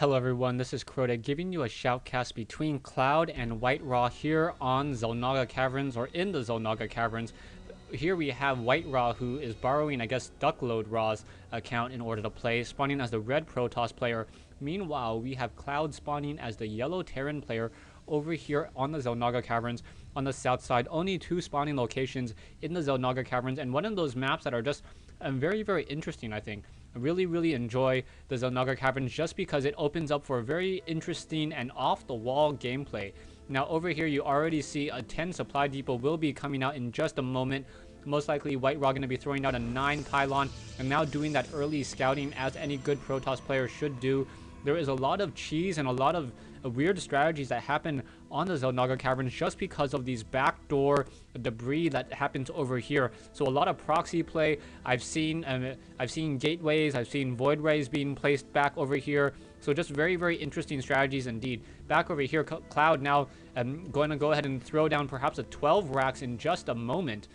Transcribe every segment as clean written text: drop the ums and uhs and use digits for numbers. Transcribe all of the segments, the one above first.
Hello everyone, this is Crota giving you a shoutcast between Cloud and WhiteRa here on Xel'Naga Caverns, or in the Xel'Naga Caverns. Here we have WhiteRa, who is borrowing, I guess, Duckload Ra's account in order to play, spawning as the red Protoss player. Meanwhile, we have Cloud spawning as the yellow Terran player over here on the Xel'Naga Caverns on the south side. Only two spawning locations in the Xel'Naga Caverns, and one of those maps that are just very, very interesting, I think. I really enjoy the Xel'Naga Caverns just because it opens up for a very interesting and off-the-wall gameplay. Now over here you already see a 10 supply depot will be coming out in just a moment. Most likely WhiteRa going to be throwing out a 9 pylon and now doing that early scouting as any good Protoss player should do. There is a lot of cheese and a lot of weird strategies that happen on the Xel'Naga Caverns just because of these backdoor debris that happens over here. So a lot of proxy play. I've seen gateways, I've seen void rays being placed back over here. So just very interesting strategies indeed. Back over here, Cloud now going to go ahead and throw down perhaps a 12 racks in just a moment,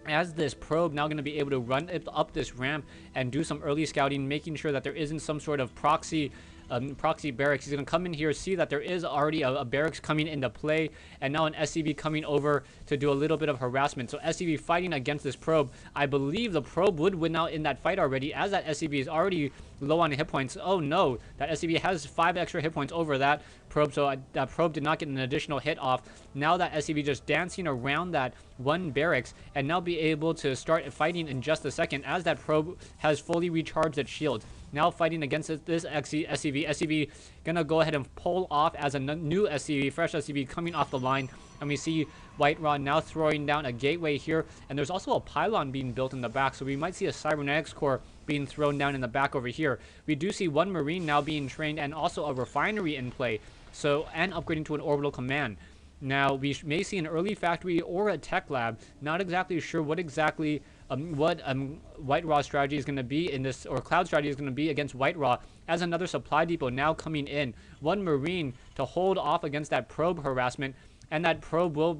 as this probe now going to be able to run up this ramp and do some early scouting, making sure that there isn't some sort of proxy barracks. He's going to come in here, see that there is already a barracks coming into play, and now an SCV coming over to do a little bit of harassment. So SCV fighting against this probe. I believe the probe would win out in that fight already, as that SCV is already low on hit points. Oh no, that SCV has 5 extra hit points over that probe, so that probe did not get an additional hit off. Now that SCV just dancing around that one barracks and now be able to start fighting in just a second, as that probe has fully recharged its shield. Now fighting against this SCV. SCV gonna go ahead and pull off as a new SCV, fresh SCV coming off the line. And we see WhiteRa now throwing down a gateway here. And there's also a pylon being built in the back. So we might see a cybernetics core being thrown down in the back over here. We do see one marine now being trained and also a refinery in play. So, and upgrading to an orbital command. Now, we may see an early factory or a tech lab. Not exactly sure what exactly WhiteRa strategy is going to be in this, or Cloud strategy is going to be against WhiteRa, as another supply depot now coming in. One marine to hold off against that probe harassment, and that probe will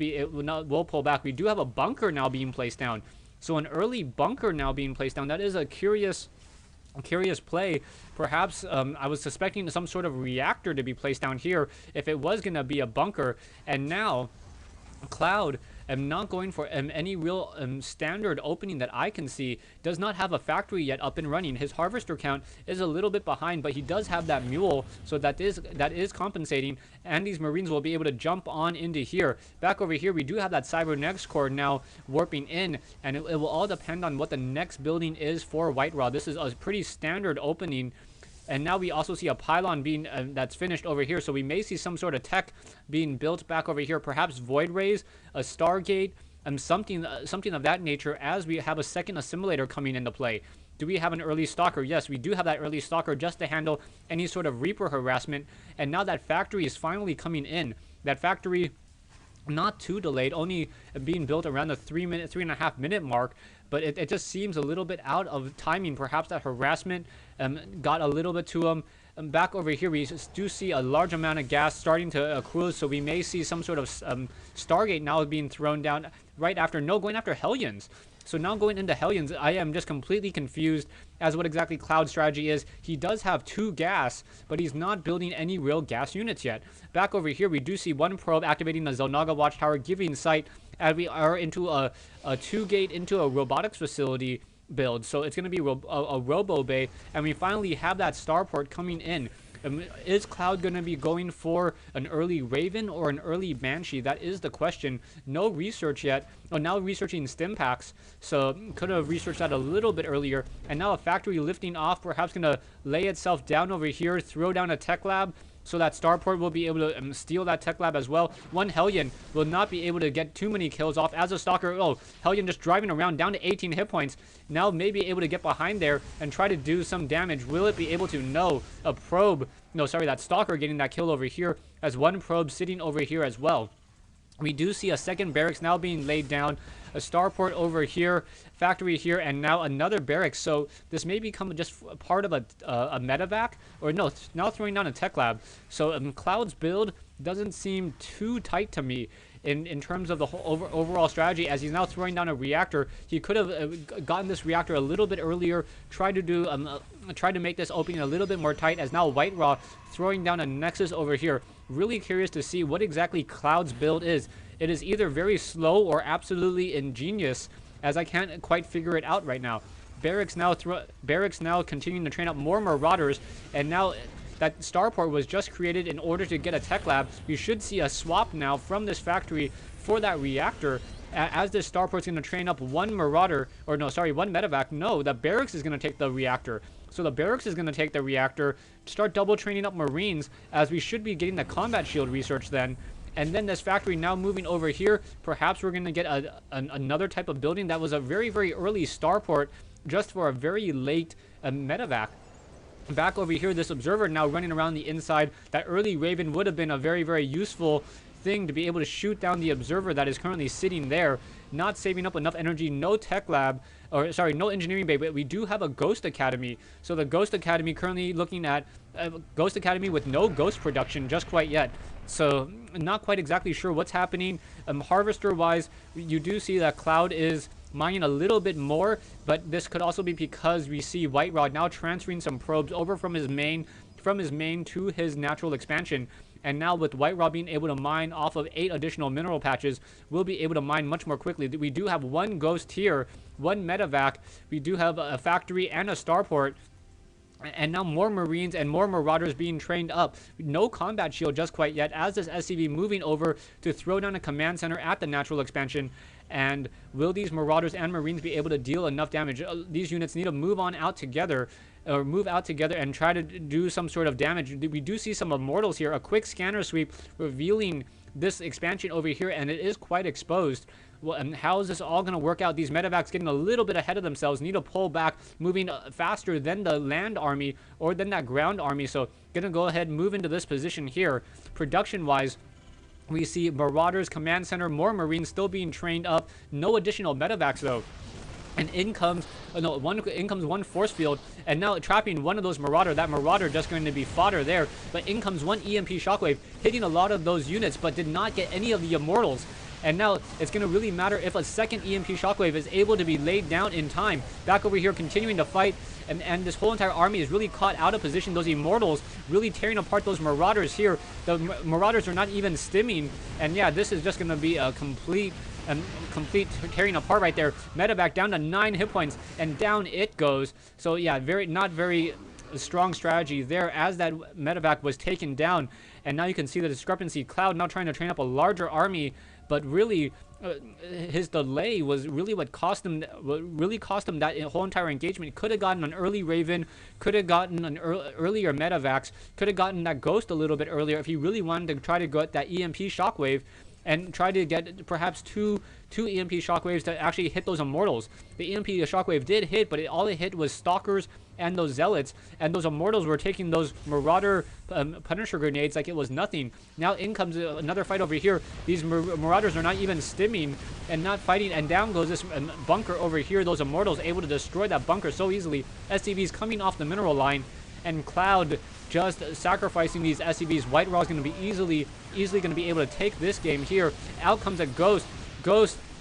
pull back. We do have a bunker now being placed down. So an early bunker now being placed down. That is a curious play. Perhaps I was suspecting some sort of reactor to be placed down here if it was going to be a bunker. And now Cloud, not going for any real standard opening that I can see. Does not have a factory yet up and running. His harvester count is a little bit behind, but he does have that mule, so that is compensating, and these marines will be able to jump on into here. Back over here, we do have that cybernetics core now warping in, and it will all depend on what the next building is for WhiteRa. This is a pretty standard opening. And now we also see a pylon being that's finished over here, so we may see some sort of tech being built back over here, perhaps void rays, a Stargate, something of that nature, as we have a second assimilator coming into play. Do we have an early stalker? Yes, we do have that early stalker just to handle any sort of Reaper harassment. And now that factory is finally coming in. That factory, not too delayed, only being built around the 3.5 minute mark, but it just seems a little bit out of timing. Perhaps that harassment got a little bit to him. Back over here, we do see a large amount of gas starting to accrue, so we may see some sort of Stargate now being thrown down right after. No, going after Hellions. So now going into Hellions, I am just completely confused as what exactly Cloud's strategy is. He does have 2 gas, but he's not building any real gas units yet. Back over here, we do see one probe activating the Xel'Naga Watchtower, giving sight as we are into a 2-gate into a robotics facility build. So it's going to be a robo bay, and we finally have that starport coming in. Is Cloud going to be going for an early Raven or an early Banshee? That is the question. No research yet. Oh, now researching stim packs, so could have researched that a little bit earlier. And now a factory lifting off, perhaps going to lay itself down over here, throw down a tech lab, so that starport will be able to steal that tech lab as well. One Hellion will not be able to get too many kills off as a stalker. Oh, Hellion just driving around down to 18 hit points. Now may be able to get behind there and try to do some damage. Will it be able to? No. A probe. No, sorry, that stalker getting that kill over here, as one probe sitting over here as well. We do see a second barracks now being laid down, a starport over here, factory here, and now another barracks. So this may become just part of a medevac, or no, now throwing down a tech lab. So Cloud's build doesn't seem too tight to me in terms of the whole overall strategy, as he's now throwing down a reactor. He could have gotten this reactor a little bit earlier, tried to do try to make this opening a little bit more tight, as now WhiteRa throwing down a Nexus over here. Really curious to see what exactly Cloud's build is. It is either very slow or absolutely ingenious, as I can't quite figure it out right now. Barracks now continuing to train up more Marauders, and now that starport was just created in order to get a tech lab. You should see a swap now from this factory for that reactor, as this starport's going to train up one Marauder, or no, sorry, one medevac. No, the barracks is going to take the reactor. So the barracks is going to take the reactor, start double training up Marines, as we should be getting the combat shield research then. And then this factory now moving over here, perhaps we're going to get another type of building that was a very, very early starport, just for a very late medevac. Back over here, this observer now running around the inside. That early Raven would have been a very, very useful thing to be able to shoot down the observer that is currently sitting there, not saving up enough energy. No tech lab, or sorry, no engineering bay, but we do have a Ghost Academy. So the Ghost Academy currently looking at Ghost Academy with no ghost production just quite yet. So not quite exactly sure what's happening. Harvester wise, you do see that Cloud is mining a little bit more, but this could also be because we see WhiteRa now transferring some probes over from his main to his natural expansion. And now with WhiteRa being able to mine off of 8 additional mineral patches, we'll be able to mine much more quickly. We do have one ghost here, one medevac. We do have a factory and a starport. And now more Marines and more Marauders being trained up. No combat shield just quite yet, as this SCV moving over to throw down a command center at the natural expansion. And will these Marauders and Marines be able to deal enough damage? These units need to move out together and try to do some sort of damage. We do see some Immortals here. A quick scanner sweep revealing this expansion over here, and it is quite exposed. Well, and how is this all going to work out? These medevacs getting a little bit ahead of themselves, need to pull back, moving faster than the land army or than that ground army. So going to go ahead and move into this position here. Production-wise, we see Marauders, Command Center, more Marines still being trained up. No additional medevacs though. And in comes one force field, and now trapping one of those Marauder. That Marauder just going to be fodder there. But in comes one EMP Shockwave, hitting a lot of those units, but did not get any of the Immortals. And now it's going to really matter if a second EMP Shockwave is able to be laid down in time. Back over here, continuing to fight, and this whole entire army is really caught out of position. Those Immortals really tearing apart those Marauders here. The Marauders are not even stimming, and yeah, this is just going to be a complete tearing apart right there. Medevac down to 9 hit points, and down it goes. So yeah, not very strong strategy there, as that medevac was taken down. And now you can see the discrepancy. Cloud now trying to train up a larger army, but really his delay was really what cost him that whole entire engagement. Could have gotten an early Raven, could have gotten an earlier medevacs, could have gotten that Ghost a little bit earlier if he really wanted to try to get that EMP Shockwave and try to get perhaps two EMP Shockwaves to actually hit those Immortals. The EMP Shockwave did hit, but all it hit was Stalkers and those Zealots, and those Immortals were taking those Marauder Punisher grenades like it was nothing. Now in comes another fight over here. These Marauders are not even stimming and not fighting, and down goes this bunker over here. Those Immortals able to destroy that bunker so easily. SCVs coming off the mineral line, and Cloud just sacrificing these SCVs. WhiteRa is going to be easily going to be able to take this game here. Out comes a Ghost,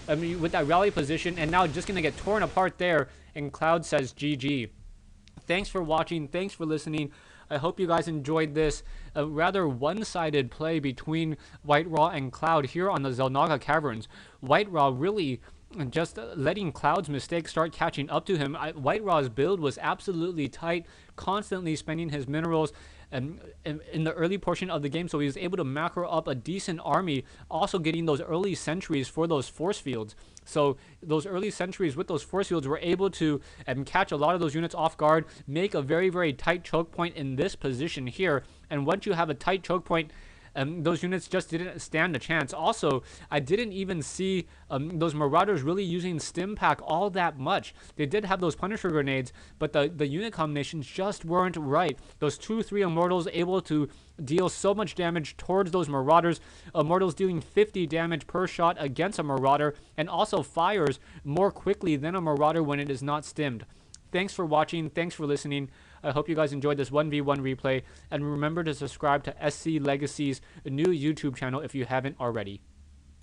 with that rally position, and now just going to get torn apart there, and Cloud says GG. Thanks for watching, thanks for listening. I hope you guys enjoyed this rather one-sided play between WhiteRa and Cloud here on the Xel'Naga Caverns. WhiteRa really just letting Cloud's mistakes start catching up to him. WhiteRa's build was absolutely tight, constantly spending his minerals in the early portion of the game, so he was able to macro up a decent army, also getting those early sentries for those force fields. So those early sentries with those force fields were able to catch a lot of those units off guard, make a very, very tight choke point in this position here. And once you have a tight choke point, those units just didn't stand a chance. Also, I didn't even see those Marauders really using stim pack all that much. They did have those Punisher grenades, but the unit combinations just weren't right. Those 2-3 Immortals able to deal so much damage towards those Marauders. Immortals dealing 50 damage per shot against a Marauder, and also fires more quickly than a Marauder when it is not stimmed. Thanks for watching. Thanks for listening. I hope you guys enjoyed this 1v1 replay. And remember to subscribe to SC Legacy's new YouTube channel if you haven't already.